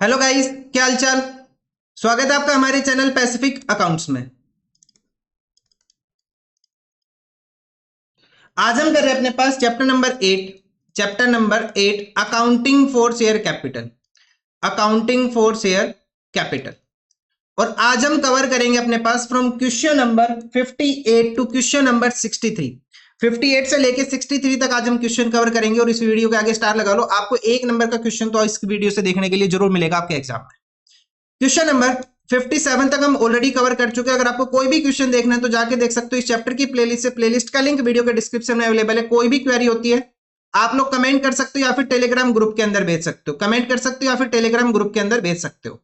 Hello guys, क्या हालचाल। स्वागत है आपका हमारे चैनल पैसिफिक अकाउंट्स में। आज हम कर रहे हैं अपने पास chapter number 8 accounting for share capital. Accounting for share capital. और आज हम कवर करेंगे अपने पास from question number 58 to question number 63। 58 से लेके 63 तक आज हम क्वेश्चन कवर करेंगे। और इस वीडियो के आगे स्टार लगा लो, आपको एक नंबर का क्वेश्चन तो इस वीडियो से देखने के लिए जरूर मिलेगा आपके एग्जाम में। क्वेश्चन नंबर 57 तक हम ऑलरेडी कवर कर चुके हैं। अगर आपको कोई भी क्वेश्चन देखना है तो जाके देख सकते हो इस चैप्टर की प्लेलिस्ट से। प्लेलिस्ट का लिंक वीडियो के डिस्क्रिप्शन में अवेलेबल है। कोई भी क्वेरी होती है आप लोग कमेंट कर सकते हो या फिर टेलीग्राम ग्रुप के अंदर भेज सकते हो। कमेंट कर सकते हो या फिर टेलीग्राम ग्रुप के अंदर भेज सकते हो।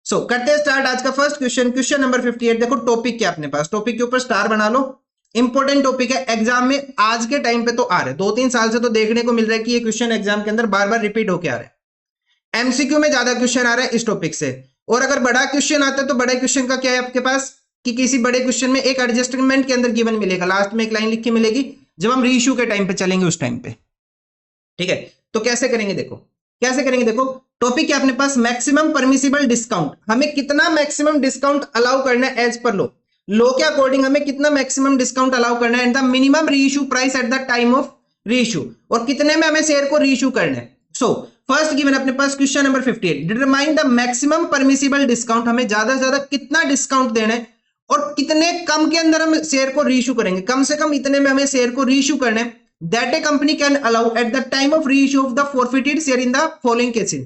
सो करते हैं स्टार्ट आज का फर्स्ट क्वेश्चन। Question number 58। देखो टॉपिक क्या अपने पास, टॉपिक के ऊपर स्टार बना लो। इंपॉर्टेंट टॉपिक है, एग्जाम में आज के टाइम पे तो आ रहे, 2-3 साल से तो देखने को मिल रहा है कि ये क्वेश्चन एग्जाम के अंदर बार बार रिपीट होकर आ रहे हैं। एमसीक्यू में ज्यादा क्वेश्चन आ रहा है इस टॉपिक से। और अगर बड़ा क्वेश्चन आता है तो बड़े क्वेश्चन का क्या है आपके पास कि किसी बड़े क्वेश्चन में एक एडजस्टमेंट के अंदर गिवन मिलेगा, लास्ट में एक लाइन लिख के मिलेगी जब हम रीइश्यू के टाइम पे चलेंगे उस टाइम पे। ठीक है, तो कैसे करेंगे देखो, कैसे करेंगे देखो। टॉपिक है अपने पास मैक्सिमम परमिसिबल डिस्काउंट। हमें कितना मैक्सिमम डिस्काउंट अलाउ करना है एज पर लो। लो के अकॉर्डिंग हमें कितना मैक्सिमम डिस्काउंट अलाउ करना है and the minimum reissue price at the time of reissue, और कितने में हमें शेयर को रीइश्यू करना है। सो फर्स्ट गिवन अपने पास question number 58, determine the maximum permissible discount. हमें ज्यादा से ज्यादा कितना डिस्काउंट देना है और कितने कम के अंदर हम शेयर को रीइश्यू करेंगे। कम से कम इतने में हमें शेयर को रीइश्यू करना है that A company can allow at the time of reissue of the forfeited share in the following cases.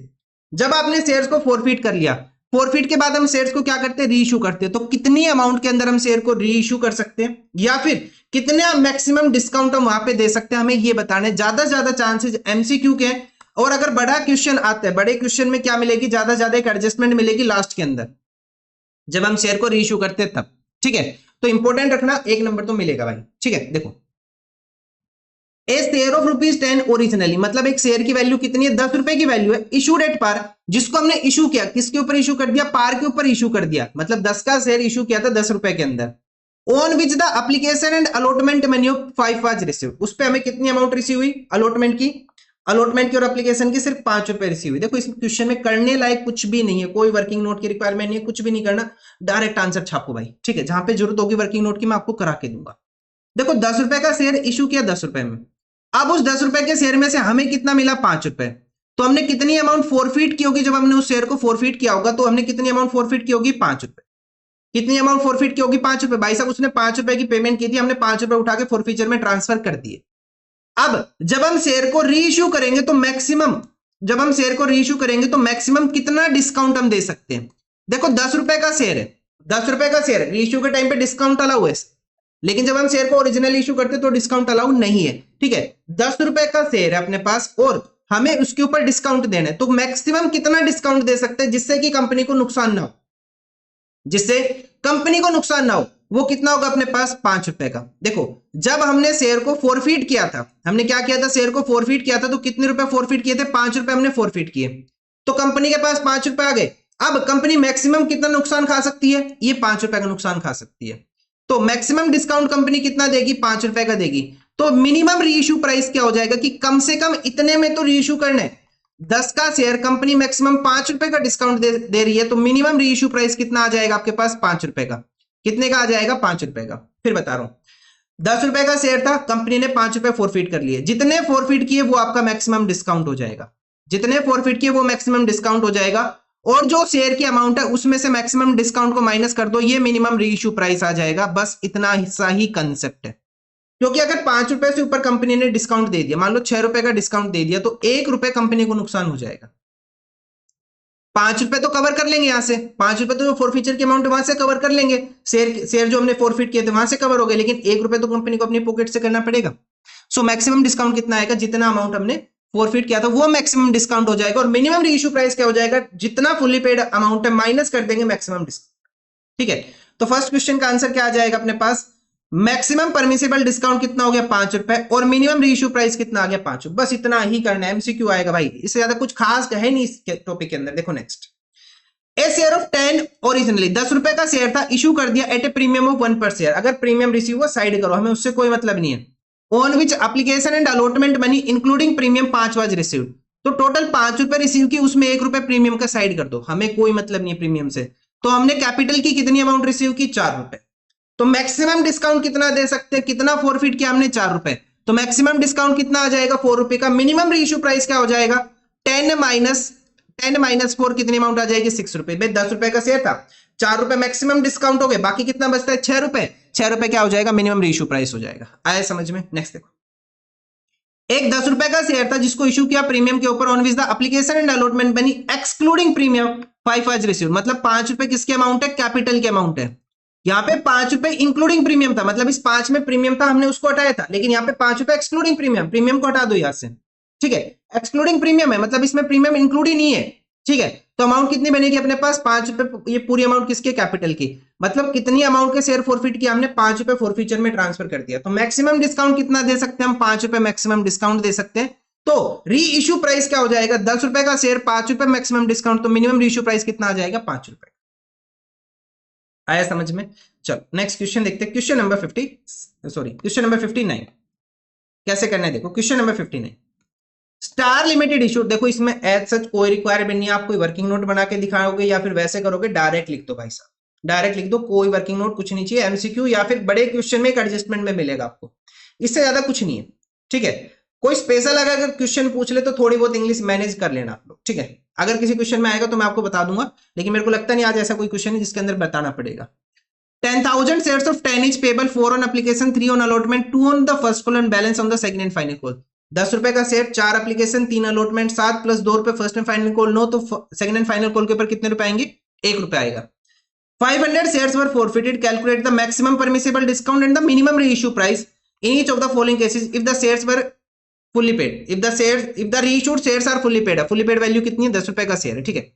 जब आपने शेयर्स को फॉरफिट कर लिया, फॉरफिट के बाद हम शेयर्स को क्या करते हैं, रीइश्यू करते हैं। तो कितनी अमाउंट के अंदर हम शेयर को रीइश्यू कर सकते हैं या फिर कितने मैक्सिमम डिस्काउंट हम वहां पे दे सकते हैं, हमें ये बताना है। ज्यादा से ज्यादा चांसेस एमसीक्यू के। और अगर बड़ा क्वेश्चन आता है, बड़े क्वेश्चन में क्या मिलेगी, ज्यादा से ज्यादा एक एडजस्टमेंट मिलेगी लास्ट के अंदर जब हम शेयर को रीइश्यू करते हैं तब। ठीक है, तो इंपॉर्टेंट रखना, एक नंबर तो मिलेगा भाई। ठीक है, देखो ए शेयर ऑफ ₹10 ओरिजिनली, मतलब एक शेयर की वैल्यू कितनी है, 10 रुपए की वैल्यू है। इशूड एट पार, जिसको हमने इशू किया, किसके ऊपर इशू कर दिया, पार के ऊपर इशू कर दिया। मतलब 10 का शेयर इशू किया था 10 रुपए के अंदर। On which the application and allotment money of 5 was received, उस पर हमें कितनी अमाउंट रिसीव हुई, अलॉटमेंट की और एप्लीकेशन की सिर्फ 5 रुपए रिसीव हुई। देखो इस क्वेश्चन में करने लायक कुछ भी नहीं है, कोई वर्किंग नोट की रिक्वायरमेंट नहीं है, कुछ भी नहीं करना, डायरेक्ट आंसर छापो भाई। ठीक है, जहां पे जरूरत होगी वर्किंग नोट की मैं आपको करा के दूंगा। देखो 10 रुपए का शेयर इशू किया 10 रुपए में, अब उस 10 रुपए के शेयर में से हमें कितना मिला, 5 रुपए। तो हमने कितनी अमाउंट फोरफिट की होगी, जब हमने उस शेयर को फोरफिट किया होगा तो हमने कितनी अमाउंट फोरफिट की होगी, 5 रुपए। कितनी अमाउंट फोरफिट की होगी, 5 रुपए। भाई साहब उसने 5 रुपए की पेमेंट की थी, हमने 5 रुपए उठा के फोरफिचर में ट्रांसफर कर दिए। अब जब हम शेयर को रीइश्यू करेंगे तो मैक्सिमम, जब हम शेयर को रीइश्यू करेंगे तो मैक्सिमम कितना डिस्काउंट हम दे सकते हैं। देखो 10 रुपए का शेयर है, 10 रुपए का शेयर, रीइश्यू के टाइम पे डिस्काउंट अलाउ है, लेकिन जब हम शेयर को ओरिजिनल इशू करते तो डिस्काउंट अलाउ नहीं है। ठीक है, 10 रुपए का शेयर है अपने पास और हमें उसके ऊपर डिस्काउंट देना है, तो मैक्सिमम कितना डिस्काउंट दे सकते हैं जिससे कि कंपनी को नुकसान ना हो, जिससे कंपनी को नुकसान ना हो। वो कितना होगा अपने पास, 5 रुपए का। देखो जब हमने शेयर को फोरफिट किया था, हमने क्या किया था, शेयर को फोरफिट किया था, तो कितने रुपए फोरफिट किए थे, 5 रुपए हमने फोरफिट किए, तो कंपनी के पास 5 रुपए आ गए। अब कंपनी मैक्सिमम कितना नुकसान खा सकती है, ये 5 रुपए का नुकसान खा सकती है। तो मैक्सिमम डिस्काउंट कंपनी कितना देगी, 5 रुपए का देगी। तो मिनिमम रीइश्यू प्राइस क्या हो जाएगा कि कम से कम इतने में तो रीइश्यू करना है। 10 का शेयर कंपनी मैक्सिमम 5 रुपए का डिस्काउंट दे रही है, तो मिनिमम रीइश्यू प्राइस कितना आ जाएगा आपके पास, 5 रुपए का। कितने का आ जाएगा, 5 रुपए का। फिर बता रहा हूं 10 रुपए का शेयर था, कंपनी ने 5 रुपए फोरफिट कर लिए, जितने फोरफिट किए वो आपका मैक्सिमम डिस्काउंट हो जाएगा, जितने फोरफिट किए वो मैक्सिमम डिस्काउंट हो जाएगा। और जो शेयर की अमाउंट है उसमें से मैक्सिमम डिस्काउंट को माइनस कर दो, ये मिनिमम रीइश्यू प्राइस आ जाएगा। बस इतना हिस्सा ही कंसेप्ट है। क्योंकि अगर 5 रुपए से ऊपर कंपनी ने डिस्काउंट दे दिया, मान लो 6 रुपए का डिस्काउंट दे दिया, तो 1 रुपए कंपनी को नुकसान हो जाएगा। 5 रुपए तो कवर कर लेंगे यहां से, 5 रुपए तो फोरफिचर की अमाउंट वहां से कवर कर लेंगे, शेयर जो हमने फोरफिट किए थे वहां से कवर हो गए, लेकिन 1 रुपए तो कंपनी को अपनी पॉकेट से करना पड़ेगा। सो मैक्सिमम डिस्काउंट कितना आएगा, जितना अमाउंट हमने फोरफिट किया था वो मैक्सिमम डिस्काउंट हो जाएगा। और मिनिमम रीइश्यू प्राइस क्या हो जाएगा, जितना फुली पेड अमाउंट है माइनस कर देंगे मैक्सिमम डिस्काउंट। ठीक है, तो फर्स्ट क्वेश्चन का आंसर क्या आ जाएगा अपने पास, मैक्सिमम परमिसिबल डिस्काउंट कितना हो गया, 5 रुपए, और मिनिमम रीइश्यू प्राइस कितना आ गया, 5 रुपए। बस इतना ही करना है, एमसीक्यू आएगा भाई, इससे ज्यादा कुछ खास है नहीं इस टॉपिक के अंदर। देखो next, A share of 10 originally, 10 रुपए का शेयर था, इशू कर दिया एट ए प्रीमियम ऑफ 1 पर शेयर। अगर प्रीमियम रिसीव हुआ साइड करो, हमें उससे कोई मतलब नहीं है। On which application and allotment money including premium 5 was received, तो टोटल 5 रुपए रिसीव की, उसमें 1 रुपए प्रीमियम का साइड कर दो, हमें कोई मतलब नहीं है प्रीमियम से। तो हमने कैपिटल की कितनी अमाउंट रिसीव की, 4 रुपए। तो मैक्सिमम डिस्काउंट कितना दे सकते हैं, कितना फॉरफिट किया हमने, 4 रुपए। तो मैक्सिमम डिस्काउंट कितना आ जाएगा, 4 रुपए का। मिनिमम रीइश्यू प्राइस क्या हो जाएगा, 10 माइनस 4 कितनी अमाउंट आ जाएगी, 6 रुपए। भाई 10 रुपए का शेयर था, 4 रुपए मैक्सिमम डिस्काउंट हो गए, बाकी कितना बचता है, 6 रुपए। 6 रुपए क्या हो जाएगा, मिनिमम रीइश्यू प्राइस हो जाएगा। आया समझ में। नेक्स्ट देखो, एक 10 रुपए का शेयर था जिसको इशू किया प्रीमियम के ऊपर, on which the application and allotment बनी एक्सक्लूडिंग प्रीमियम 5 वाज रिसीव्ड। मतलब 5 रुपए किसके अमाउंट है, कैपिटल के अमाउंट है। यहाँ पे 5 रुपए इंक्लूडिंग प्रीमियम था, मतलब इस 5 में प्रीमियम था, हमने उसको हटाया था, लेकिन यहाँ पे 5 रुपए एक्सक्लूडिंग प्रीमियम, प्रीमियम को हटा दो यहाँ से, ठीक है। एक्सक्लूडिंग प्रीमियम है, मतलब इसमें प्रीमियम इंक्लूड ही नहीं है, ठीक है। तो अमाउंट कितनी बनेगी अपने पास, 5 रुपए। ये पूरी अमाउंट किसके, कैपिटल की। मतलब कितनी अमाउंट के शेयर फॉरफिट किया हमने, 5 रुपए फॉरफीचर में ट्रांसफर कर दिया। तो मैक्सिमम डिस्काउंट कितना दे सकते हैं हम, 5 रुपए मैक्सिमम डिस्काउंट दे सकते हैं। तो री इश्यू प्राइस क्या हो जाएगा, 10 रुपए का शेयर, 5 रुपए मैक्सिमम डिस्काउंट, तो मिनिमम री इश्यू प्राइस कितना आ जाएगा, 5 रुपए। आया समझ में। चलो नेक्स्ट क्वेश्चन देखते हैं, क्वेश्चन नंबर 59 कैसे करना है। देखो question number 59, star limited issue. देखो इसमें एज सच कोई रिक्वायरमेंट नहीं है, आप कोई वर्किंग नोट बना के दिखाओगे या फिर वैसे करोगे, डायरेक्ट लिख दो भाई साहब, डायरेक्ट लिख दो, कोई वर्किंग नोट कुछ नहीं चाहिए। एमसीक्यू या फिर बड़े क्वेश्चन में एक एडजस्टमेंट में मिलेगा आपको, इससे ज्यादा कुछ नहीं है, ठीक है। कोई स्पेशल अगर क्वेश्चन पूछ ले तो थोड़ी बहुत इंग्लिश मैनेज कर लेना आप लोग, ठीक है। अगर किसी क्वेश्चन में आएगा तो मैं आपको बता दूंगा, लेकिन मेरे को लगता नहीं आज ऐसा कोई क्वेश्चन है जिसके अंदर बताना पड़ेगा। 10,000 shares of 10 each payable, 4 on application, 3 on allotment, 2 on the first call and balance on the second and final call। 10 रुपए का शेयर, 4 एप्लीकेशन, 3 अलॉटमेंट, 7 प्लस 2 रुपए फर्स्ट एंड फाइनल कॉल, 9। तो सेकंड एंड फाइनल कॉल के ऊपर कितने रुपए आएंगे, 1 रुपए आएगा। 500 shares were forfeited, calculate the maximum permissible discount and the minimum reissue price in each of the following cases if the shares were fully paid। if the reissued shares are fully paid, fully paid value कितनी है, 10 रुपए का share है, ठीक है।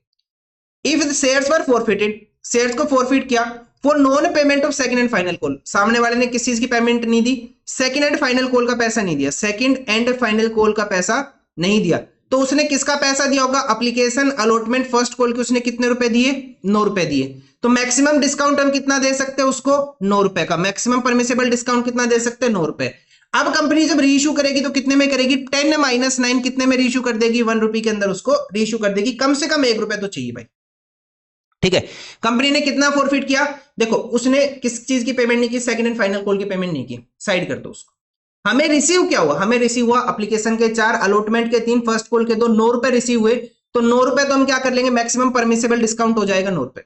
if the shares were forfeited, shares को forfeit किया for non payment of second and final call, सामने वाले ने किस चीज की पेमेंट नहीं दी, सेकंड एंड फाइनल कॉल का पैसा नहीं दिया, सेकंड एंड फाइनल कॉल का पैसा नहीं दिया, तो उसने किसका पैसा दिया होगा, एप्लीकेशन अलॉटमेंट फर्स्ट कॉल के उसने कितने रुपए दिए, 9 रुपए दिए। तो मैक्सिमम डिस्काउंट हम कितना दे सकते हैं उसको, 9 रुपए का। मैक्सिमम परमिसेबल डिस्काउंट कितना दे सकते हैं, 9 रुपए। अब कंपनी जब रीइश्यू करेगी तो कितने में करेगी, 10 माइनस 9 कितने में रीइश्यू कर देगी, 1 रुपए के अंदर उसको रीइश्यू कर देगी। कम से कम 1 रुपए तो चाहिए भाई, ठीक है। कंपनी ने कितना फॉरफिट किया, देखो उसने किस चीज की पेमेंट नहीं की, सेकंड एंड फाइनल कॉल की पेमेंट नहीं की, साइड कर दो उसको। हमें रिसीव क्या हुआ, हमें रिसीव हुआ एप्लीकेशन के 4, अलॉटमेंट के 3, फर्स्ट कॉल के 2, 9 रुपए रिसीव हुए। तो 9 रुपए तो हम क्या कर लेंगे, मैक्सिमम परमिसेबल डिस्काउंट हो जाएगा 9 रुपए,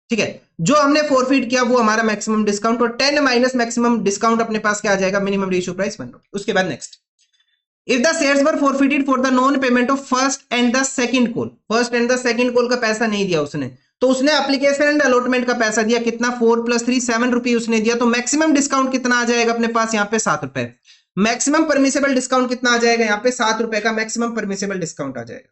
ठीक है। जो हमने फॉरफिट किया वो हमारा मैक्सिमम डिस्काउंट, और 10 माइनस मैक्सिमम डिस्काउंट अपने पास क्या आ जाएगा, मिनिमम रीइश्यू प्राइस 1 रुपए। उसके बाद next, if the shares were forfeited for the non payment of first and the second call, first and the second call का पैसा नहीं दिया उसने, तो उसने एप्लीकेशन एंड अलॉटमेंट का पैसा दिया, कितना 4 + 3 7 रुपए उसने दिया। तो मैक्सिमम डिस्काउंट कितना आ जाएगा अपने पास यहाँ पे, 7 रुपए। मैक्सिमम परमिसेबल डिस्काउंट कितना आ जाएगा यहाँ पे, 7 रुपए का मैक्सिमम परमिसेबल डिस्काउंट आ जाएगा।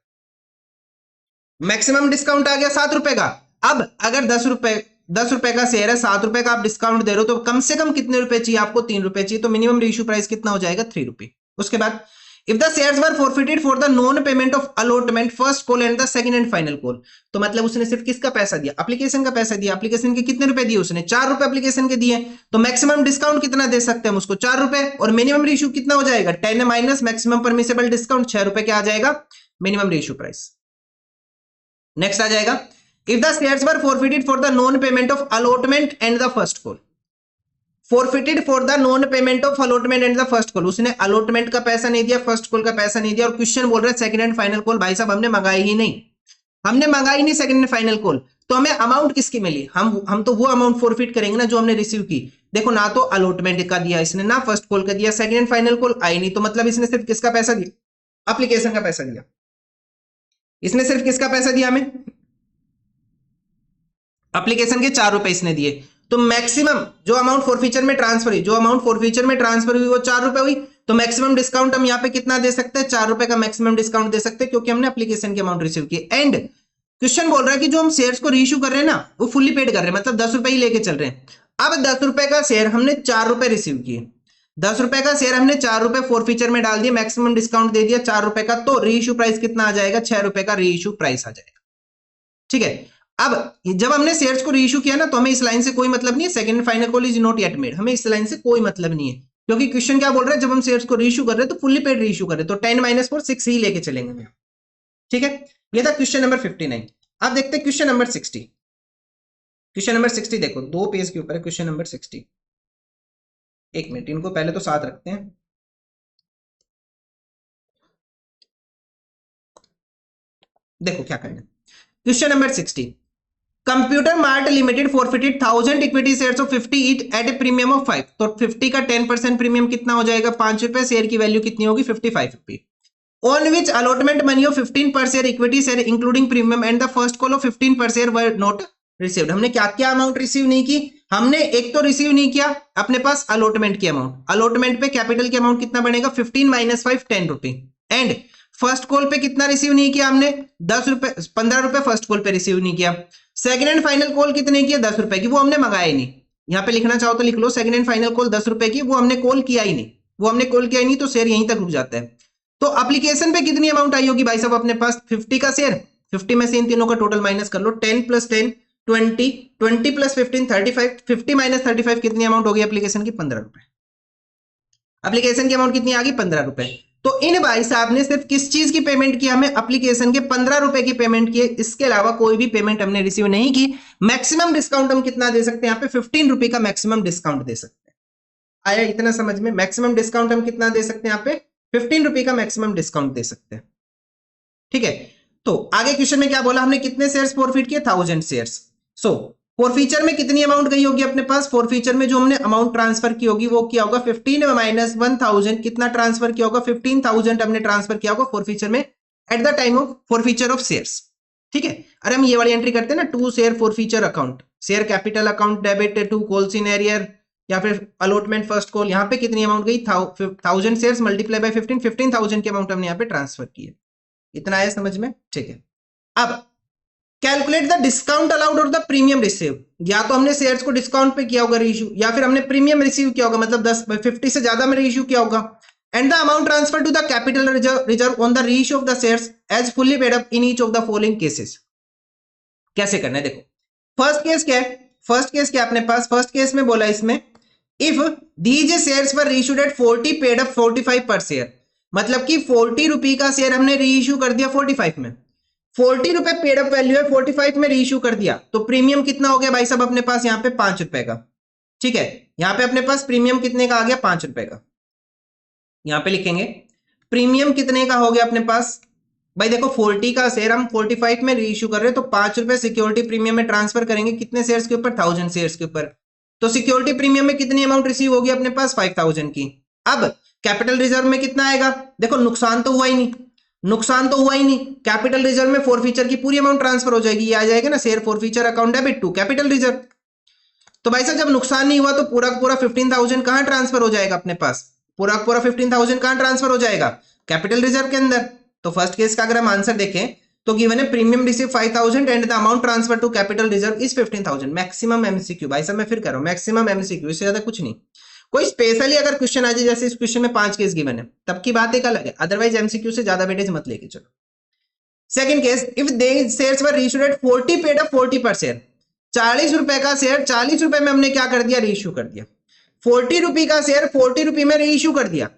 मैक्सिमम डिस्काउंट आ गया 7 रुपए का। अब अगर 10 रुपए का शेयर है, 7 रुपए का आप डिस्काउंट दे रहे हो, तो कम से कम कितने रुपए चाहिए आपको, 3 रुपए चाहिए। तो मिनिमम रीइश्यू प्राइस कितना हो जाएगा, 3 रुपए। उसके बाद if the shares were forfeited for the non payment of allotment first call and the second and final call, तो मतलब उसने सिर्फ किसका पैसा दिया, एप्लीकेशन का पैसा दिया। एप्लीकेशन के कितने रुपए दिए उसने, 4 रुपए एप्लीकेशन के दिए। तो मैक्सिमम डिस्काउंट कितना दे सकते हैं हम उसको, 4 रुपए। और मिनिमम रीइश्यू कितना हो जाएगा, 10 माइनस मैक्सिमम परमिसेबल डिस्काउंट 6 रुपए क्या आ जाएगा, मिनिमम रीइश्यू प्राइस। नेक्स्ट आ जाएगा, if the shares were forfeited for the non payment of allotment and the first call, forfeited for the non payment of allotment and the first call, उसने allotment का पैसा नहीं दिया, first call का पैसा नहीं दिया, और क्वेश्चन बोल रहे हैं सेकंड एंड फाइनल कॉल। भाई साहब हमने मंगाई ही नहीं, सेकंड एंड फाइनल कॉल, तो हमें अमाउंट किसकी मिली, हम तो वो अमाउंट फॉरफिट करेंगे ना जो हमने रिसीव की। देखो ना तो अलॉटमेंट का दिया इसने, ना फर्स्ट कॉल का दिया, सेकंड एंड फाइनल कॉल आई नहीं, तो मतलब इसने सिर्फ किसका पैसा दिया, एप्लीकेशन का पैसा दिया। इसने सिर्फ किसका पैसा दिया, हमें एप्लीकेशन के 4 रुपए इसने दिए। तो मैक्सिमम जो अमाउंट फॉरफीचर में ट्रांसफर हुई, वो 4 रुपए हुई। तो मैक्सिमम डिस्काउंट हम यहाँ पे कितना दे सकते हैं, 4 रुपए का मैक्सिमम डिस्काउंट दे सकते हैं, क्योंकि हमने एप्लीकेशन की अमाउंट रिसीव की। एंड क्वेश्चन बोल रहा है कि जो हम शेयर्स को रीइश्यू कर रहे हैं ना, वो फुल्ली पेड कर रहे हैं, मतलब 10 रुपए ही लेके चल रहे हैं। अब 10 रुपए का शेयर हमने 4 रुपए रिसीव किए, 10 रुपए का शेयर हमने 4 रुपए फॉरफीचर में डाल दिया, मैक्सिमम डिस्काउंट दे दिया 4 रुपए का, तो रीइश्यू प्राइस कितना आ जाएगा, 6 रुपए का रीइश्यू प्राइस आ जाएगा, ठीक है। अब जब हमने शेयर्स को रीइश्यू किया ना, तो हमें इस लाइन से कोई मतलब नहीं है, second final call is not yet made, हमें इस लाइन से कोई मतलब नहीं है, क्योंकि क्वेश्चन क्या बोल रहा है, जब हम शेयर्स को रीइश्यू कर रहे हैं तो फुल्ली पेड रीइश्यू कर रहे हैं, तो 10 - 4 6 ही लेके चलेंगे। ठीक है, ये था क्वेश्चन नंबर 59। अब देखते हैं क्वेश्चन नंबर 60। क्वेश्चन नंबर 60 देखो, 2 पेज के ऊपर है क्वेश्चन नंबर 60। एक मिनट, इनको पहले तो साथ रखते हैं। देखो क्या करना है, question number 60। Computer mart limited forfeited 1000 equity shares of 50 each eight A premium of 5। तो 50 का 10% प्रीमियम कितना हो जाएगा, 5 रुपए। शेयर की वैल्यू कितनी होगी, 55 रुपए। On which allotment money of 15 पर share equity share including premium and the first call of 15 पर शेयर वर नॉट रिसीव्ड। हमने क्या क्या अमाउंट रिसीव नहीं की, हमने एक तो रिसीव नहीं किया अपने पास अलॉटमेंट की अमाउंट। अलॉटमेंट पे कैपिटल की अमाउंट कितना बनेगा, 15 माइनस 5 10 रुपए। एंड फर्स्ट कॉल पे कितना रिसीव नहीं किया हमने, 10 रुपए, 15 रुपए फर्स्ट कॉल पे रिसीव नहीं किया। सेकंड एंड फाइनल कॉल कितने की है, 10 रुपए की, वो हमने मंगाया ही नहीं। यहाँ पे लिखना चाहो तो लिख लो, सेकंड एंड फाइनल कॉल 10 रुपए की, वो हमने कॉल किया ही नहीं, वो हमने कॉल किया ही नहीं, तो शेयर यहीं तक रुक जाता है। तो एप्लीकेशन पे कितनी अमाउंट आई होगी भाई साहब अपने पास, 50 का शेयर, 50 में से इन तीनों का टोटल माइनस कर लो, 10 प्लस 10 20, 20 प्लस 15 35, 50 माइनस 35 कितनी अमाउंट होगी एप्लीकेशन की, 15 रुपए। एप्लीकेशन की अमाउंट कितनी आ गई, 15 रुपए। तो इन भाई साहब ने सिर्फ किस चीज की पेमेंट की, हमें एप्लीकेशन के 15 रुपए की पेमेंट की, इसके अलावा कोई भी पेमेंट हमने रिसीव नहीं की। मैक्सिमम डिस्काउंट हम कितना दे सकते हैं, यहाँ पे 15 रुपए का मैक्सिमम डिस्काउंट दे सकते हैं। आया इतना समझ में, मैक्सिमम डिस्काउंट हम कितना दे सकते हैं, यहाँ पे 15 रुपए का मैक्सिमम डिस्काउंट दे सकते हैं। ठीक है, तो आगे क्वेश्चन में क्या बोला हमने, कितने शेयर्स फॉरफिट किए, 1000 शेयर्स। सो फॉरफीचर में कितनी अमाउंट गई होगी अपने पास, फॉरफीचर में जो हमने अमाउंट ट्रांसफर की होगी वो क्या होगा, 15 माइनस 1000, कितना ट्रांसफर किया होगा, 15,000 हमने ट्रांसफर किया होगा फॉरफीचर में at the time of forfeiture of shares. ठीक है, अरे हम ये वाली एंट्री करते हैं ना, to share forfeiture account, share capital account debit to calls in arrear या फिर अलॉटमेंट फर्स्ट कॉल। यहाँ पे कितनी अमाउंट गई, 1000 शेयर्स मल्टीप्लाई बाय 15, 15,000 की अमाउंट हमने यहाँ पे ट्रांसफर की है। इतना आया समझ में, ठीक है। अब कैलकुलेट द डिस्काउंट अलाउड और द प्रीमियम रिसीव। या तो हमने शेयर्स को डिस्काउंट पे किया होगा रीइश्यू, या फिर हमने प्रीमियम रिसीव किया होगा, मतलब 50 से ज्यादा में रीइश्यू किया होगा। And the amount transfer to the capital reserve on the reissue of the shares as fully paid up in each of the following cases. कैसे करना है देखो, फर्स्ट केस क्या है, फर्स्ट केस क्या अपने पास, फर्स्ट केस में बोला इसमें if these shares were reissued at 40 paid up 45 per share, मतलब कि 40 रुपए का शेयर हमने रीइश्यू कर दिया 45 में, 40 रुपए पेड अप वैल्यू है, 45 में रीइश्यू कर दिया, तो प्रीमियम कितना हो गया भाई साहब अपने पास यहाँ पे 5 रुपए का। ठीक है, यहाँ पे अपने पास प्रीमियम कितने का आ गया, 5 रुपए का। यहाँ पे लिखेंगे प्रीमियम कितने का हो गया अपने पास, भाई देखो 40 का शेयर हम 45 में रीइश्यू कर रहे हैं, तो 5 रुपए सिक्योरिटी प्रीमियम में ट्रांसफर करेंगे, कितने शेयर्स के ऊपर, 1000 शेयर्स के ऊपर। तो सिक्योरिटी प्रीमियम में कितनी अमाउंट रिसीव होगी अपने पास, 5000 की। अब कैपिटल रिजर्व में कितना आएगा, देखो नुकसान तो हुआ ही नहीं, नुकसान तो हुआ ही नहीं, कैपिटल रिजर्व में फॉरफीचर की पूरी अमाउंट ट्रांसफर हो जाएगी, ये आ जाएगा ना, share forfeiture account debit to capital reserve. तो भाई साहब जब नुकसान नहीं हुआ तो पूरा पूरा 15,000 कहां ट्रांसफर हो जाएगा अपने पास, पूरा पूरा 15,000 कहां ट्रांसफर हो जाएगा, कैपिटल रिजर्व के अंदर। तो फर्स्ट केस का अगर हम आंसर देखें तो गिवन है premium receive 5,000 and the amount transfer to capital reserve is 15,000। Maximum MCQ, भाई साहब मैं फिर कर रहा हूं, मैक्सिमम एमसीक्यू, इससे ज्यादा कुछ नहीं। कोई स्पेशली अगर क्वेश्चन आ जाए, जैसे इस क्वेश्चन में 5 केस गिवन है, तब की बात एक अलग है, अदरवाइज एमसीक्यू से ज्यादा वेटेज मत लेके चलो। Second case, if they shares were reissued at 40 paid up 40 per share, 40 रुपए का शेयर 40 रुपए में हमने क्या कर दिया, रीइश्यू कर दिया। 40 रुपए का शेयर 40 रुपए में रीइश्यू कर दिया,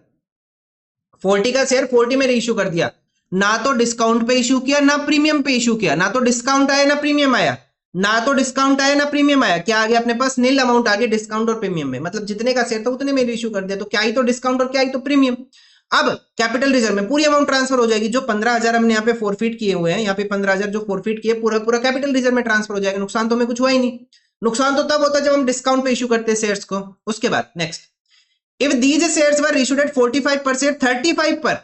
40 का शेयर 40 में रीइश्यू कर दिया, ना तो डिस्काउंट पे इश्यू किया ना प्रीमियम पे इश्यू किया, ना तो डिस्काउंट आया ना प्रीमियम आया, ना तो डिस्काउंट आया ना प्रीमियम आया, क्या आ गया अपने पास, नील अमाउंट आ गया डिस्काउंट और प्रीमियम में, मतलब जितने का शेयर था उतने में इश्यू कर दिया, तो क्या ही तो डिस्काउंट और क्या ही तो प्रीमियम। अब कैपिटल रिजर्व में पूरी अमाउंट ट्रांसफर हो जाएगी, जो 15,000 हमने यहाँ पे फॉरफिट किए हुए हैं, यहाँ पे 15,000 जो फॉरफिट किए पूरा पूरा कैपिटल रिजर्व में ट्रांसफर हो जाएगा, नुकसान तो हमें कुछ हुआ ही नहीं। नुकसान तो तब होता है जब हम डिस्काउंट पे इश्यू करते हैं शेयर्स को। उसके बाद next, if these shares were issued at 45 per share 35 पर,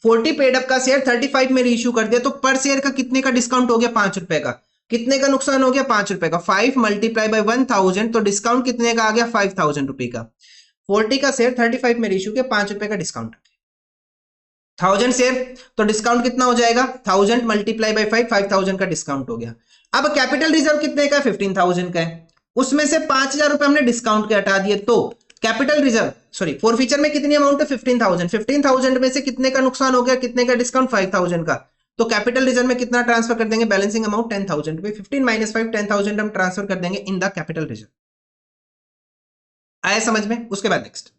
40 पेड अप का शेयर 35 में रीइश्यू कर दिया, तो पर शेयर का कितने का डिस्काउंट हो गया, 5 रुपए का। कितने का नुकसान हो गया, 5 रुपए का। 5 मल्टीप्लाई बाय 1000, तो डिस्काउंट कितने का आ गया, 5,000 रुपए का। 40 का शेयर 35 में रीइश्यू किया, 5 रुपए का डिस्काउंट, 1000 शेयर, तो डिस्काउंट कितना हो जाएगा, 1000 मल्टीप्लाई बाय 5, 5,000 का डिस्काउंट हो गया। अब कैपिटल रिजर्व कितने का, 15,000 का है, उसमें से 5,000 रुपए हमने डिस्काउंट के हटा दिए, तो कैपिटल रिजर्व सॉरी फॉरफीचर में कितनी अमाउंट है, 15,000, 15,000 में से कितने का नुकसान हो गया, कितने का डिस्काउंट, 5,000 का, तो कैपिटल रिजर्व में कितना ट्रांसफर कर देंगे, बैलेंसिंग अमाउंट 10,000 रुपए, 15 माइनस 5 10,000 हम ट्रांसफर कर देंगे इन द कैपिटल रिजर्व। आया समझ में। उसके बाद next,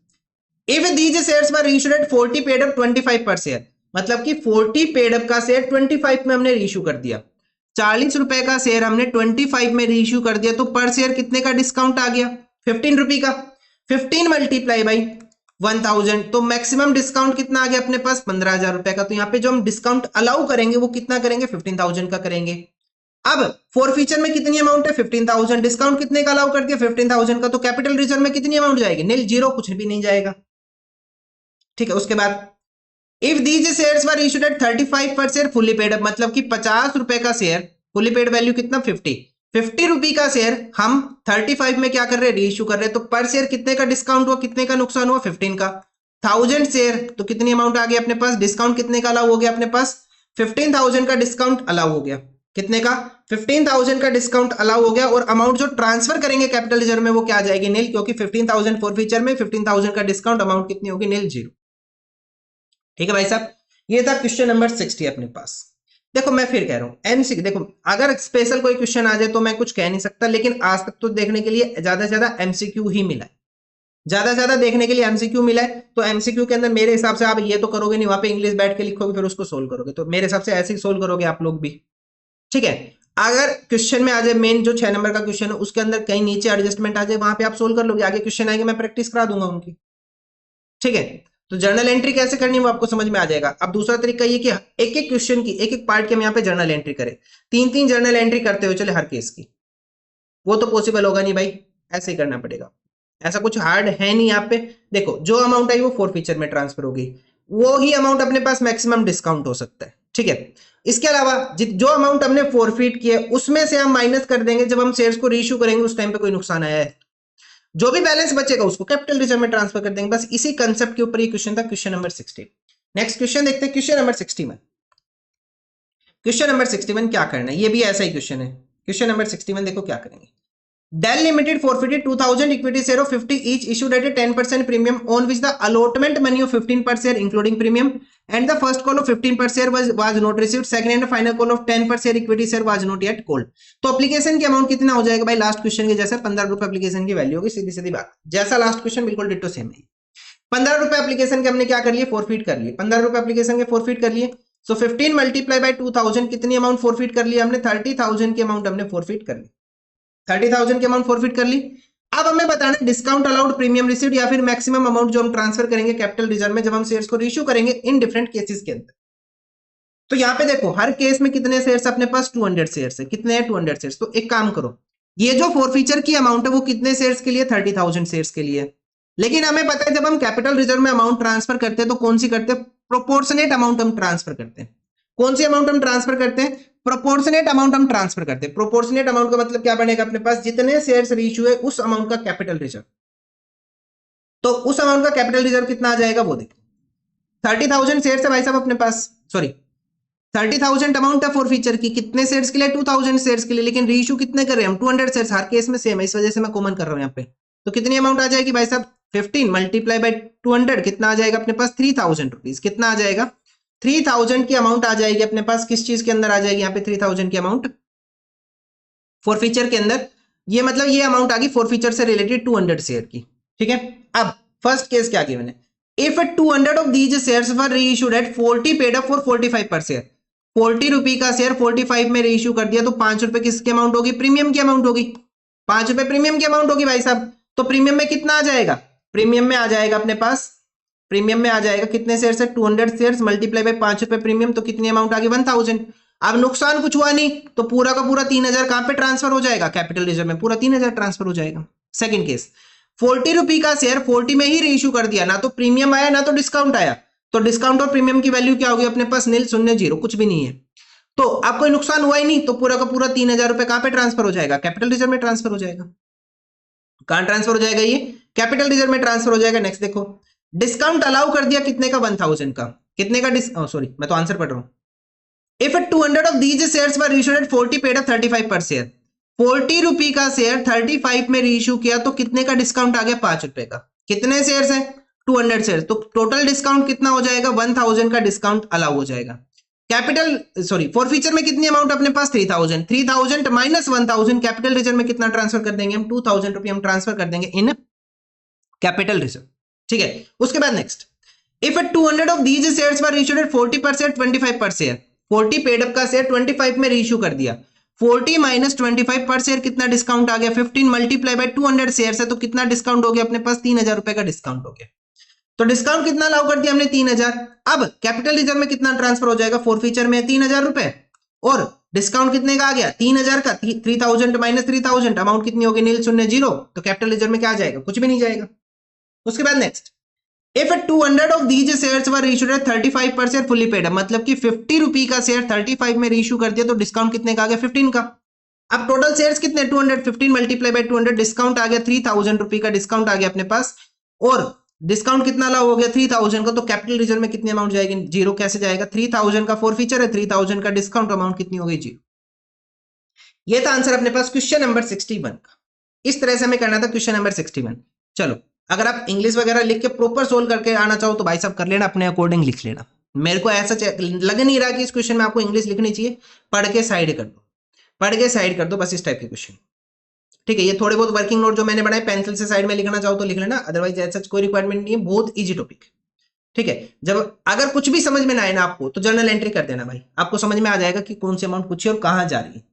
if these shares were reissued at 40 paid up 25 per share, मतलब कि 40 पेड अप का शेयर 25 में हमने रीइश्यू कर दिया, 40 रुपए का शेयर हमने 25 में रीइश्यू कर दिया, तो पर शेयर कितने का डिस्काउंट आ गया? 15 रुपए का। 15 मल्टीप्लाई बाई 1000, तो मैक्सिमम डिस्काउंट कितना आ गया अपने पास? 15,000 रुपए का। तो यहाँ पे जो हम डिस्काउंट अलाउ करेंगे वो कितना करेंगे? 15,000 का करेंगे। अब फोर फीचर में कितनी अमाउंट है? 15,000। डिस्काउंट कितने का अलाउ कर दिया? 15,000 का। तो कैपिटल रिजर्व में कितनी अमाउंट जाएगी? नील, जीरो, कुछ भी नहीं जाएगा। ठीक है, उसके बाद if these shares were issued at 35 per share fully paid up, मतलब कि 50 रुपए का शेयर, फुल्ली पेड वैल्यू कितना? 50 रुपए का शेयर हम 35 में क्या कर रहे हैं? रीइश्यू कर रहे हैं। तो पर शेयर कितने का डिस्काउंट हुआ? कितने का नुकसान हुआ? 15 का। 1000 शेयर, तो कितनी अमाउंट आ गई अपने पास? डिस्काउंट कितने का अलाउ हो गया अपने पास? 15,000 का डिस्काउंट अलाउ हो गया। कितने का? 15,000 का डिस्काउंट अलाउ हो गया। और अमाउंट जो ट्रांसफर करेंगे कैपिटल रिजर्व में वो क्या आ जाएगी? नील, क्योंकि 15,000 फोर फीचर में, 15,000 का डिस्काउंट, अमाउंट कितनी होगी? नील, जीरो। ठीक है भाई साहब, ये था क्वेश्चन नंबर 60 अपने पास। देखो मैं फिर कह रहा हूं एमसीक्यू, देखो अगर स्पेशल कोई क्वेश्चन आ जाए तो मैं कुछ कह नहीं सकता, लेकिन आज तक तो देखने के लिए ज्यादा से ज्यादा एमसीक्यू ही मिला है, ज्यादा से ज्यादा देखने के लिए एमसीक्यू मिला है। तो एमसीक्यू के अंदर मेरे हिसाब से आप ये तो करोगे नहीं, वहां पे इंग्लिश बैठ के लिखोगे फिर उसको सोल्व करोगे, तो मेरे हिसाब से ऐसे ही सोल्व करोगे आप लोग भी। ठीक है, अगर क्वेश्चन में आ जाए मेन जो 6 नंबर का क्वेश्चन है उसके अंदर कहीं नीचे एडजस्टमेंट आ जाए, वहां पे आप सोल्व कर लोगे, आगे क्वेश्चन आएंगे मैं प्रैक्टिस करा दूंगा उनकी। ठीक है, तो जर्नल एंट्री कैसे करनी है वो आपको समझ में आ जाएगा। अब दूसरा तरीका ये कि एक एक क्वेश्चन की, एक एक पार्ट की हम यहाँ पे जर्नल एंट्री करें, 3-3 जर्नल एंट्री करते हुए चले हर केस की, वो तो पॉसिबल होगा नहीं भाई, ऐसे ही करना पड़ेगा। ऐसा कुछ हार्ड है नहीं यहाँ पे। देखो जो अमाउंट आई वो फोर फीचर में ट्रांसफर होगी, वो ही अमाउंट अपने पास मैक्सिमम डिस्काउंट हो सकता है। ठीक है, इसके अलावा जो अमाउंट हमने फोरफीट किया उसमें से हम माइनस कर देंगे जब हम शेयर्स को रीइश्यू करेंगे, उस टाइम पे कोई नुकसान आया है, जो भी बैलेंस बचेगा उसको कैपिटल रिजर्व में ट्रांसफर कर देंगे। बस इसी कंसेप्ट के ऊपर ये क्वेश्चन था, क्वेश्चन नंबर 60। नेक्स्ट क्वेश्चन देखते हैं, क्वेश्चन नंबर 61। क्वेश्चन नंबर 61 क्या करना है, ये भी ऐसा ही क्वेश्चन है। क्वेश्चन नंबर 61 देखो क्या करेंगे। Dell Limited forfeited 2,000 equity share of 50 each issued at a 10% premium on which the allotment money of 15 per share including premium and the first call of 15 per share was not received, second and final call of 10 per share equity share was not yet called। तो application की amount कितना हो जाएगा भाई? Last question के जैसे 15 रुपए application की वैल्यू होगी, सीधी सीधी बात, जैसा लास्ट क्वेश्चन बिल्कुल डिट्टो सेम है। 15 रुपए एप्लीकेशन के हमने क्या कर लिए? फोरफीट कर लिए। 15 रुपए एप्लीकेशन के फोरफीट कर लिए, सो 15 मल्टीप्लाई बाय 2000 कितनी अमाउंट फोरफीट कर ली हमने? 30,000 की अमाउंट हमने फोरफीट कर ली, 30,000 की अमाउंट फोरफिट कर ली। अब हमें बताना है डिस्काउंट अलाउड, प्रीमियम रिसीव्ड या फिर मैक्सिमम अमाउंट जो हम ट्रांसफर करेंगे कैपिटल रिजर्व में जब हम शेयर्स को रीइश्यू करेंगे इन डिफरेंट केसेस के अंदर। तो यहाँ पे देखो हर केस में कितने शेयर्स अपने पास? 200 शेयर्स है। कितने हैं? 200 शेयर्स। तो एक काम करो, ये जो फोरफीचर की अमाउंट है वो कितने शेयर्स के लिए? 30,000 शेयर्स के लिए। लेकिन हमें पता है जब हम कैपिटल रिजर्व में अमाउंट ट्रांसफर करते हैं तो कौन सी करते हैं? प्रोपोर्शनेट अमाउंट हम ट्रांसफर करते हैं। कौन सी अमाउंट हम ट्रांसफर करते हैं? प्रोपोर्शनेट अमाउंट हम ट्रांसफर करते हैं। प्रोपोर्शनेट अमाउंट का मतलब क्या बनेगा अपने पास? जितने शेयर्स रीइश्यू है उस अमाउंट का कैपिटल रिजर्व। तो उस अमाउंट का कैपिटल रिजर्व कितना आ जाएगा वो देखो। 30,000 शेयर्स है भाई साहब अपने पास, सॉरी 30,000 अमाउंट है फॉर फीचर की, कितने शेयर्स के लिए? 2,000 शेयर्स के लिए। लेकिन रीइश्यू कितने कर रहे हैं हम? 200 शेयर्स, हर केस में सेम है, इस वजह से मैं कॉमन कर रहा हूं यहाँ पे। तो कितनी अमाउंट आ जाएगी भाई साहब? 15 मल्टीप्लाई बाय 200 कितना आ जाएगा अपने पास? 3,000 रुपीज। कितना आ जाएगा? 3,000 की अमाउंट आ जाएगी अपने पास। किस चीज के अंदर आ जाएगी यहाँ पे 3,000 की अमाउंट? फॉरफीचर के अंदर। ये मतलब ये अमाउंट आ गई फॉरफीचर से रिलेटेड 200 शेयर की। ठीक है, अब फर्स्ट केस क्या गिवन है? If 200 of these shares were reissued at 40 paid up for 45 per share, 40 रुपए का शेयर 45 में रीइश्यू कर दिया तो 5 रुपए किसकी अमाउंट होगी? प्रीमियम की अमाउंट होगी। 5 रुपए प्रीमियम की अमाउंट होगी भाई साहब। तो प्रीमियम में कितना आ जाएगा? प्रीमियम में आ जाएगा अपने पास, प्रीमियम में आ जाएगा कितने शेयर्स है? 200 शेयर्स मल्टीप्लाई बाय 5 रुपए प्रीमियम, तो कितनी अमाउंट आ गई? 1,000। अब नुकसान कुछ हुआ नहीं तो पूरा का पूरा 3,000 कहां पे ट्रांसफर हो जाएगा? कैपिटल रिजर्व में पूरा 3,000 ट्रांसफर हो जाएगा। सेकंड केस, 40 रुपए का शेयर 40 में ही रीइश्यू कर दिया, ना तो प्रीमियम आया ना तो डिस्काउंट आया, तो डिस्काउंट और प्रीमियम की वैल्यू क्या होगी अपने पास? नील, शून्य, जीरो, कुछ भी नहीं है। तो अब कोई नुकसान हुआ ही नहीं तो पूरा का पूरा 3,000 रुपए कहां पे ट्रांसफर हो जाएगा? कैपिटल रिजर्व में ट्रांसफर हो जाएगा। कहां ट्रांसफर हो जाएगा? ये कैपिटल रिजर्व में ट्रांसफर हो जाएगा। नेक्स्ट देखो, डिस्काउंट अलाउ कर दिया कितने का? 1,000 का। कितने का? सॉरी मैं तो आंसर पढ़ रहा हूं। If 200 of these shares were reissued at 40 paid up 35 per share, 40 रुपए का शेयर 35 में रीइश्यू किया तो कितने का डिस्काउंट आ गया? 5 रुपए का। कितने शेयर्स है? 200 शेयर्स, तो टोटल डिस्काउंट कितना हो जाएगा? 1,000 का डिस्काउंट अलाउ हो जाएगा। कैपिटल सॉरी फॉरफीचर में कितनी अमाउंट अपने पास? 3,000। 3,000 माइनस 1,000, कैपिटल रिजर्व में कितना ट्रांसफर कर देंगे हम? 2,000 रुपए हम ट्रांसफर कर देंगे इन कैपिटल रिजर्व। ठीक है, उसके बाद next, if 200 of these shares were issued at 40 per share 25 per share, 40 paid up का शेयर 25 में रीइश्यू कर दिया, 40 माइनस 25 पर शेयर कितना डिस्काउंट आ गया, 15 मल्टीप्लाई बाय 200 शेयर है तो कितना डिस्काउंट हो गया अपने पास, 3000 रुपए का डिस्काउंट हो गया। तो डिस्काउंट कितना अलाउ कर दिया हमने, 3000। अब कैपिटल रिजर्व में कितना ट्रांसफर हो जाएगा, फोरफीचर में 3000 रुपए, और डिस्काउंट कितने का आ गया, 3000 का, 3000 माइनस 3000 अमाउंट कितनी होगी, नील शून्य जीरो, तो कैपिटल रिजर्व में क्या आ जाएगा, कुछ भी नहीं जाएगा। उसके बाद next, if 200 of these shares were issued at 35 per share fully paid, मतलब कि 50 रुपए का शेयर 35 में रीइश्यू कर दिया तो डिस्काउंट कितने का आ गया, 15 का। अब टोटल शेयर्स कितने, 215 मल्टीप्लाई बाय 200, डिस्काउंट आ गया 3000 रुपए का डिस्काउंट आ गया अपने पास, और डिस्काउंट कितना अलाउ हो गया 3000 का, तो कैपिटल रिजर्व में कितनी अमाउंट जाएगी, जीरो। कैसे जाएगा, 3000 का फोरफीचर है, 3000 का डिस्काउंट, अमाउंट कितनी हो गई, जीरो। ये था आंसर अपने पास क्वेश्चन नंबर 61 का। इस तरह से हमें करना था क्वेश्चन नंबर 61। चलो, अगर आप इंग्लिश वगैरह लिख के प्रॉपर सोल्व करके आना चाहो तो भाई साहब कर लेना, अपने अकॉर्डिंग लिख लेना। मेरे को ऐसा लग नहीं रहा कि इस क्वेश्चन में आपको इंग्लिश लिखनी चाहिए, पढ़ के साइड कर दो, पढ़ के साइड कर दो, बस इस टाइप के क्वेश्चन। ठीक है, ये थोड़े बहुत वर्किंग नोट जो मैंने बनाए पेंसिल से साइड में लिखना चाहो तो लिख लेना, अदरवाइज ऐसा कोई रिक्वायरमेंट नहीं है, बहुत इजी टॉपिक। ठीक है, जब अगर कुछ भी समझ में ना आए ना आपको तो जर्नल एंट्री कर देना भाई, आपको समझ में आ जाएगा कि कौन सी अमाउंट पूछी और कहां जा रही है।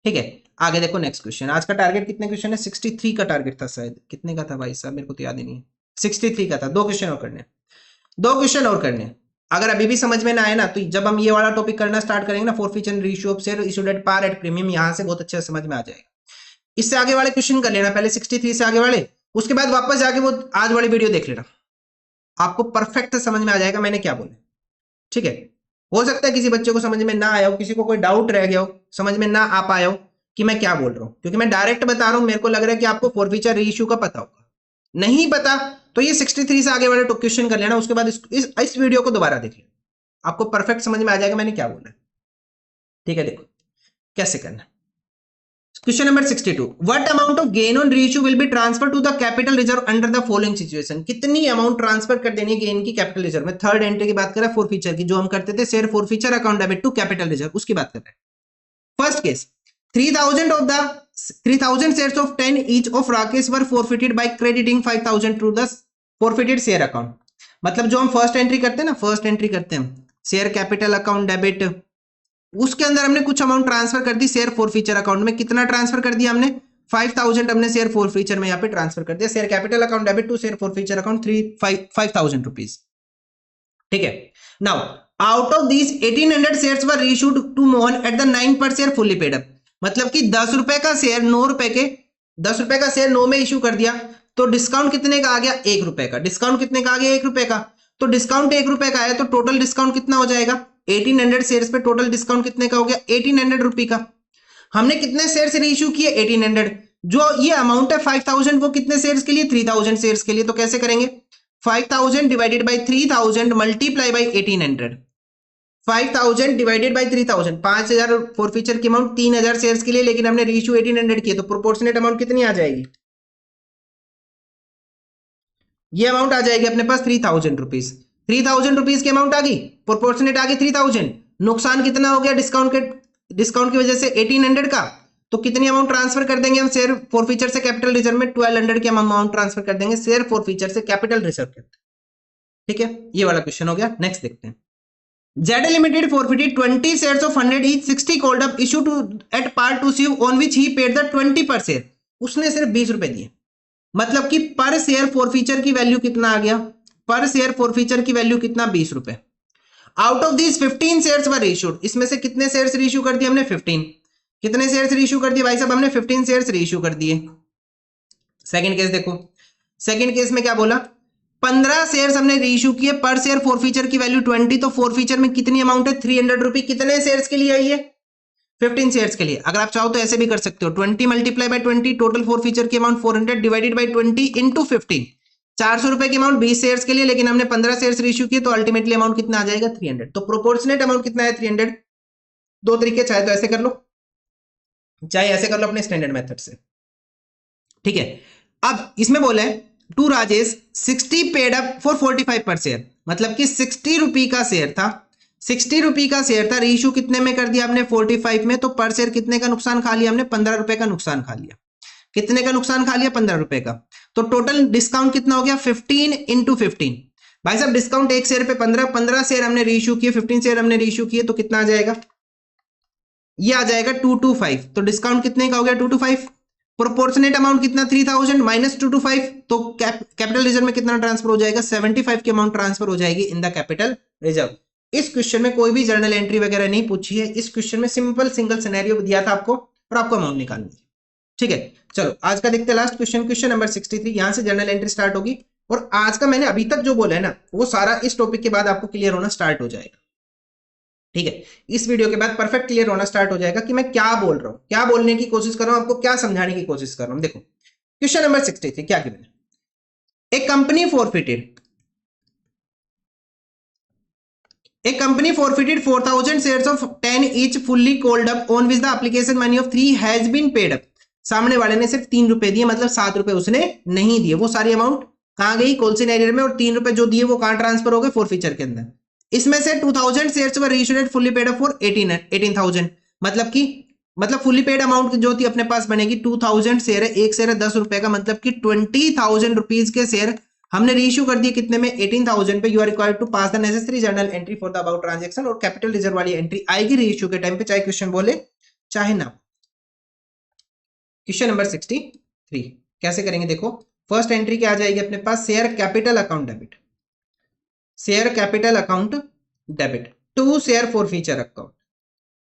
ठीक है, आगे देखो नेक्स्ट क्वेश्चन। आज का टारगेट कितने क्वेश्चन है, 63 का टारगेट था शायद, कितने का था भाई साहब मेरे को तो याद ही नहीं है, 63 का था। 2 क्वेश्चन और करने, 2 क्वेश्चन और करने। अगर अभी भी समझ में ना आए ना तो जब हम ये वाला टॉपिक करना स्टार्ट करेंगे ना, forfeiture reissue of share issued at par at premium, यहां से बहुत अच्छे से समझ में आ जाएगा। इससे आगे वाले क्वेश्चन कर लेना पहले, 63 से आगे वाले, उसके बाद वापस जाके वो आज वाली वीडियो देख लेना, आपको परफेक्ट समझ में आ जाएगा मैंने क्या बोला। ठीक है, हो सकता है किसी बच्चे को समझ में ना आया हो, किसी को कोई डाउट रह गया हो, समझ में ना आ पाया हो कि मैं क्या बोल रहा हूं, क्योंकि मैं डायरेक्ट बता रहा हूं, मेरे को लग रहा है कि आपको फोरफीचर रीइश्यू का पता होगा। नहीं पता तो ये 63 से आगे वाले क्वेश्चन कर लेना, उसके बाद इस वीडियो को दोबारा देख लेना, आपको परफेक्ट समझ में आ जाएगा मैंने क्या बोला। ठीक है, देखो कैसे करना। Question number 62, what amount of gain on reissue will be transfer to the capital reserve under the following situation, कितनी अमाउंट ट्रांसफर कर देनी है गेन की कैपिटल रिजर्व में। थर्ड एंट्री की बात कर रहा है फोरफीचर की, जो हम करते थे share forfeiture account debit to capital reserve, उसकी बात कर रहे हैं। First case, 3000 shares of 10 each of Rakesh were forfeited by crediting 5000 to the forfeited share account। मतलब जो हम फर्स्ट एंट्री करते हैं ना, फर्स्ट एंट्री करते हैं शेयर कैपिटल अकाउंट डेबिट, उसके अंदर हमने कुछ अमाउंट ट्रांसफर कर दी शेयर फोरफीचर अकाउंट में। कितना ट्रांसफर कर दिया हमने, 5000 हमने शेयर फोरफीचर में यहाँ पे ट्रांसफर कर दिया, share capital account debit to share forfeiture account 5000 rupees. ठीक है, now out of these 1800 shares were reissued to Mohan at the 9 per share fully paid up, मतलब कि 10 रुपए का शेयर 9 रुपए के, 10 रुपए का शेयर 9 में इश्यू कर दिया, तो डिस्काउंट कितने का आ गया, 1 रुपए का। डिस्काउंट कितने का आ गया, 1 रुपए का। तो डिस्काउंट 1 रुपए का है, तो टोटल डिस्काउंट कितना हो जाएगा, 1800 शेयर्स पे टोटल डिस्काउंट कितने का हो गया, 1800 रुपए का। हमने कितने शेयर्स रीइश्यू किए, 1800। जो ये अमाउंट है 5000, वो कितने शेयर्स के लिए, 3000 शेयर्स के लिए। तो कैसे करेंगे, 5000 divided by 3000 multiply by 1800, 5000 divided by 3000, 5000 forfeiture की अमाउंट 3000 शेयर्स के लिए, लेकिन हमने रीइश्यू 1800 किया, तो प्रोपोर्शनेट अमाउंट कितनी आ जाएगी, ये अमाउंट आ जाएगी अपने पास 3000 रुपीज। 3000 रुपीज की अमाउंट आ गई, प्रोपोर्शनेट आ गई 3000। नुकसान कितना हो गया डिस्काउंट की वजह से 1800 का, तो कितनी अमाउंट ट्रांसफर कर देंगे हम शेयर फोरफीचर से कैपिटल रिजर्व में, 1200 की अमाउंट ट्रांसफर कर देंगे शेयर फोरफीचर से कैपिटल रिजर्व के। ठीक है, ये वाला क्वेश्चन हो गया। नेक्स्ट देखते हैं। ZL Limited forfeited 20 shares of 100 each 60 called up issue to at par to Shiv on which he paid the 20 per share। उसने सिर्फ 20 रुपए दिए, मतलब कि पर शेयर फोरफीचर की वैल्यू कितना आ गया, पर शेयर फोरफीचर की वैल्यू कितना, 20 रुपए। Out of this 15 shares were issued, इसमें से कितने शेयर्स रीइश्यू कर दिए हमने, 15। कितने शेयर्स रीइश्यू कर दिए भाई साहब, हमने 15 शेयर्स रीइश्यू कर दिए। सेकंड केस देखो, सेकंड केस में क्या बोला, 15 शेयर्स हमने रीइश्यू किए, पर शेयर फोरफीचर की वैल्यू 20, तो फोरफीचर में कितनी अमाउंट है, 300 रुपए। कितने शेयर्स के लिए है ये, 15 शेयर्स के लिए। अगर आप चाहो तो ऐसे भी कर सकते हो, 20 मल्टीप्लाई बाय 20, टोटल फोरफीचर की अमाउंट 400 डिवाइडेड बाय 20 इंटू 15, 400 रुपए की अमाउंट 20 शेयर्स के लिए, लेकिन हमने 15 शेयर्स रीइश्यू किए, तो अल्टीमेटली अमाउंट कितना आ जाएगा, 300। तो प्रोपोर्शनेट अमाउंट कितना है, 300। दो तरीके, चाहे तो ऐसे कर लो, चाहे ऐसे कर लो अपने स्टैंडर्ड मेथड से। ठीक है, अब इसमें बोला है to Rajesh 60 paid up for 45 per share, मतलब कि 60 रुपए का शेयर था, 60 रुपए का शेयर था, रीइश्यू कितने में कर दिया हमने, 45 में, तो पर शेयर कितने का नुकसान खा लिया हमने, 15 रुपए का नुकसान खा लिया। कितने का नुकसान खा लिया, 15 रुपए का। तो टोटल डिस्काउंट कितना हो गया, 15 इंटू 15, भाई साहब डिस्काउंट एक शेयर पे 15 शेयर हमने रीइश्यू किए, 15 शेयर हमने रीइश्यू किए, तो कितना आ जाएगा, ये आ जाएगा 225। तो डिस्काउंट कितने का हो गया 225। प्रोपोर्शनेट अमाउंट कितना 3000 माइनस 225, तो कैपिटल रिजर्व में कितना ट्रांसफर हो जाएगा 75 की अमाउंट ट्रांसफर हो जाएगी इन द कैपिटल रिजर्व। इस क्वेश्चन में कोई भी जर्नल एंट्री वगैरह नहीं पूछी है, इस क्वेश्चन में सिंपल सिंगल सिनेरियो दिया था आपको और आपको अमाउंट निकालनी है। ठीक है, चलो आज का देखते हैं लास्ट क्वेश्चन, क्वेश्चन नंबर 63। यहां से जर्नल एंट्री स्टार्ट होगी और आज का मैंने अभी तक जो बोला है ना वो सारा इस टॉपिक के बाद आपको क्लियर होना स्टार्ट हो जाएगा। ठीक है, इस वीडियो के बाद परफेक्ट क्लियर होना स्टार्ट हो जाएगा कि मैं क्या बोल रहा हूं, क्या बोलने की कोशिश कर रहा हूं, आपको क्या समझाने की कोशिश कर रहा हूं। देखो क्वेश्चन नंबर 63 क्या गिवन है, एक company forfeited 4,000 shares of 10 each fully called up on which the application money of 3 has been paid up। सामने वाले ने सिर्फ 3 रुपए दिए, मतलब 7 रुपए उसने नहीं दिए। वो सारी अमाउंट कहां गई, कॉल सिनेरियो में, और 3 रुपए जो दिए वो कहां ट्रांसफर हो गए, फॉरफीचर के अंदर। इसमें से 2000 shares were reissued fully paid up for 18,000, मतलब फुल्ली पेड अमाउंट जो थी अपने पास बनेगी 2000 शेयर है, एक शेयर है 10 रुपए का, मतलब कि 20,000 रुपीज के शेयर हमने रीइश्यू कर दिए कितने में 18,000 पे। You are required to pass the necessary journal entry for the about transaction, और कैपिटल रिजर्व वाली एंट्री आएगी रीइश्यू के टाइम पे, चाहे क्वेश्चन बोले चाहे ना। क्वेश्चन नंबर 63 कैसे करेंगे, देखो फर्स्ट एंट्री क्या आ जाएगी अपने पास, share capital account debit, share capital account debit to share forfeiture account,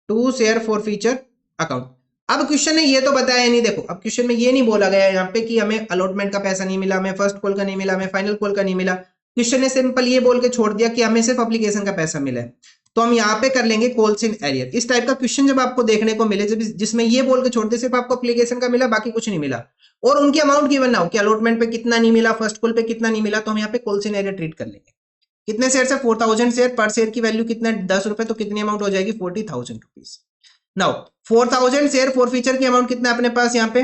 to share forfeiture account. अब क्वेश्चन ने ये तो बताया नहीं, देखो अब क्वेश्चन में ये नहीं बोला गया यहाँ पे कि हमें अलॉटमेंट का पैसा नहीं मिला, हमें फर्स्ट कॉल का नहीं मिला, हमें फाइनल कॉल का नहीं मिला। क्वेश्चन ने सिंपल ये बोल के छोड़ दिया कि हमें सिर्फ एप्लीकेशन का पैसा मिला है। तो हम यहाँ पे कर लेंगे कॉल्स इन एरियर। इस टाइप का क्वेश्चन जब आपको देखने को मिले जिसमें ये बोल के छोड़ दे सिर्फ आपको एप्लीकेशन का मिला बाकी कुछ नहीं मिला, और उनकी अमाउंट गिवन ना हो कि अलॉटमेंट पे कितना नहीं मिला, फर्स्ट कॉल पे कितना नहीं मिला, तो हम यहाँ पे कॉल्स इन एरियर ट्रीट कर लेंगे। कितने शेयर से 4,000 शेयर, पर शेयर की वैल्यू कितना 10 रुपए, तो कितनी अमाउंट हो जाएगी 40,000 रुपीज। नाउ 4,000 शेयर फॉरफीचर की अमाउंट कितना अपने पास यहाँ पे,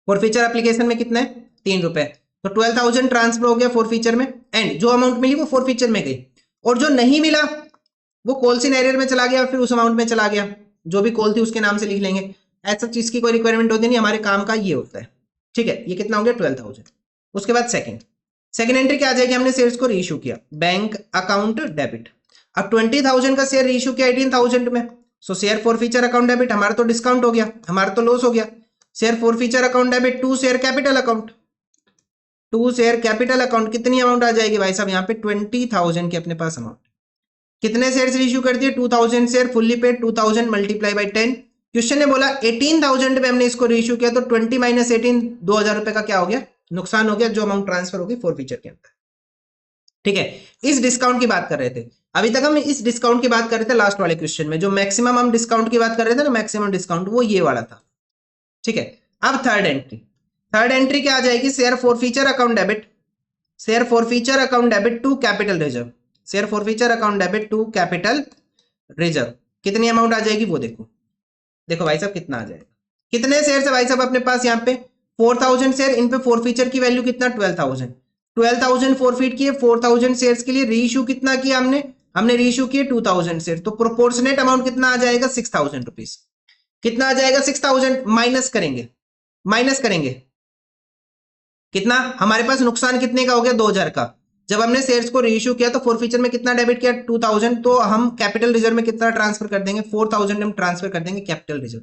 फॉरफीचर एप्लीकेशन में कितना है 3 रुपए, तो 12,000 ट्रांसफर हो गया फॉरफीचर में, एंड जो अमाउंट मिली वो फॉरफीचर में गई, और जो नहीं मिला वो कॉल्स इन एरियर में चला गया, फिर उस अमाउंट में चला गया, जो भी कॉल थी उसके नाम से लिख लेंगे। ऐसा चीज की कोई रिक्वायरमेंट होती नहीं, हमारे काम का ये होता है। ठीक है, ये कितना हो गया 12,000। उसके बाद सेकंड एंट्री क्या आ जाएगी, हमने शेयर्स को रीइश्यू किया, बैंक अकाउंट डेबिट। अब 20,000 का शेयर रीइश्यू किया 18,000 में, सो शेयर फॉरफीचर अकाउंट डेबिट, हमारा तो डिस्काउंट हो गया, हमारा तो लॉस हो गया। Share forfeiture account debit to share capital account, to share capital account, कितनी अमाउंट आ जाएगी भाई साहब यहाँ पे 20,000 के अपने पास अमाउंट। कितने शेयर रीइश्यू कर दिए 2000 share fully paid, 2000 multiply by 10। Question ने बोला 18,000 पे हमने इसको रीइश्यू किया, तो 20 माइनस 18 2,000 रुपए का क्या हो गया, नुकसान हो गया, जो अमाउंट ट्रांसफर होगी फॉरफीचर के अंदर। ठीक है, इस डिस्काउंट की बात कर रहे थे, अभी तक हम इस डिस्काउंट की बात कर रहे थे लास्ट वाले क्वेश्चन में, जो मैक्सिमम हम डिस्काउंट की बात कर रहे थे ना, मैक्सिमम डिस्काउंट वो ये वाला था। ठीक है, अब थर्ड एंट्री क्या आ जाएगी, share forfeiture account debit, share forfeiture account debit to capital reserve, share forfeiture account debit to capital reserve. कितनी अमाउंट आ जाएगी वो देखो भाई साहब कितना आ जाएगा, कितने शेयर है भाई साहब अपने पास यहाँ पे 4,000 शेयर, इन पे फॉरफीचर की वैल्यू कितना 12,000 फॉरफीट किए, 4,000 शेयर्स के लिए रीइश्यू कितना किया हमने रीइश्यू किए 2,000 शेयर, तो प्रोपोर्शनेट अमाउंट कितना आ जाएगा 6,000 रुपीज। कितना आ जाएगा 6,000, माइनस करेंगे कितना, हमारे पास नुकसान कितने का हो गया 2,000 का। जब हमने शेयर्स को रीइश्यू किया तो फॉरफीचर में कितना डेबिट किया 2,000, तो हम कैपिटल रिजर्व में कितना ट्रांसफर कर देंगे 4,000 हम ट्रांसफर कर देंगे कैपिटल रिजर्व।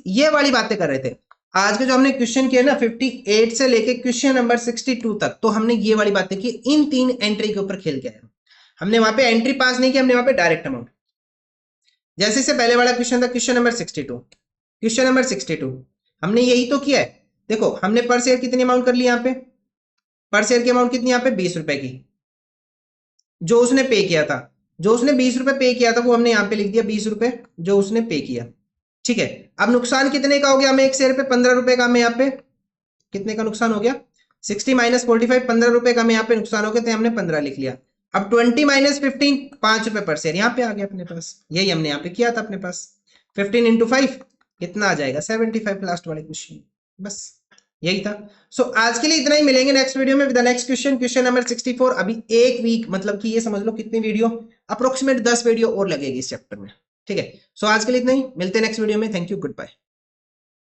ये वाली बातें कर रहे थे। आज के जो हमने क्वेश्चन किया ना 58 से लेके क्वेश्चन नंबर 62 तक, तो हमने ये वाली बातें की, इन 3 एंट्री के ऊपर खेल गए। हमने वहां पे एंट्री पास नहीं की, हमने वहां पे डायरेक्ट अमाउंट, जैसे से पहले वाला क्वेश्चन था क्वेश्चन नंबर 62 हमने यही तो किया है। देखो हमने पर शेयर कितनी अमाउंट कर ली, यहाँ पे पर शेयर की अमाउंट कितनी यहाँ पे 20 रुपए की, जो उसने पे किया था, जो उसने 20 रुपए पे किया था वो हमने यहाँ पे लिख दिया 20 रुपए जो उसने पे किया। ठीक है, अब नुकसान कितने का हो गया, हमें एक शेयर पे 15 रुपए का, हमें यहाँ पे कितने का नुकसान हो गया 60 माइनस 45, 15 रुपए का हमें यहाँ पे नुकसान हो गया, तो हमने 15 लिख लिया। अब 20 माइनस 15 5 रुपए पर शेयर यहाँ पे आ गया अपने पास, यही हमने यहाँ पे किया था अपने पास। 15 इंटू 5 कितना आ जाएगा 75 लास्ट वाले क्वेश्चन, बस यही था। सो आज के लिए इतना ही, मिलेंगे नेक्स्ट वीडियो में with the next question number 64। अभी एक वीक मतलब कि ये समझ लो कितनी वीडियो, अप्रोक्सीमेट 10 वीडियो और लगेगी इस चैप्टर में। ठीक है, सो आज के लिए इतना ही, मिलते हैं नेक्स्ट वीडियो में। Thank you, good bye.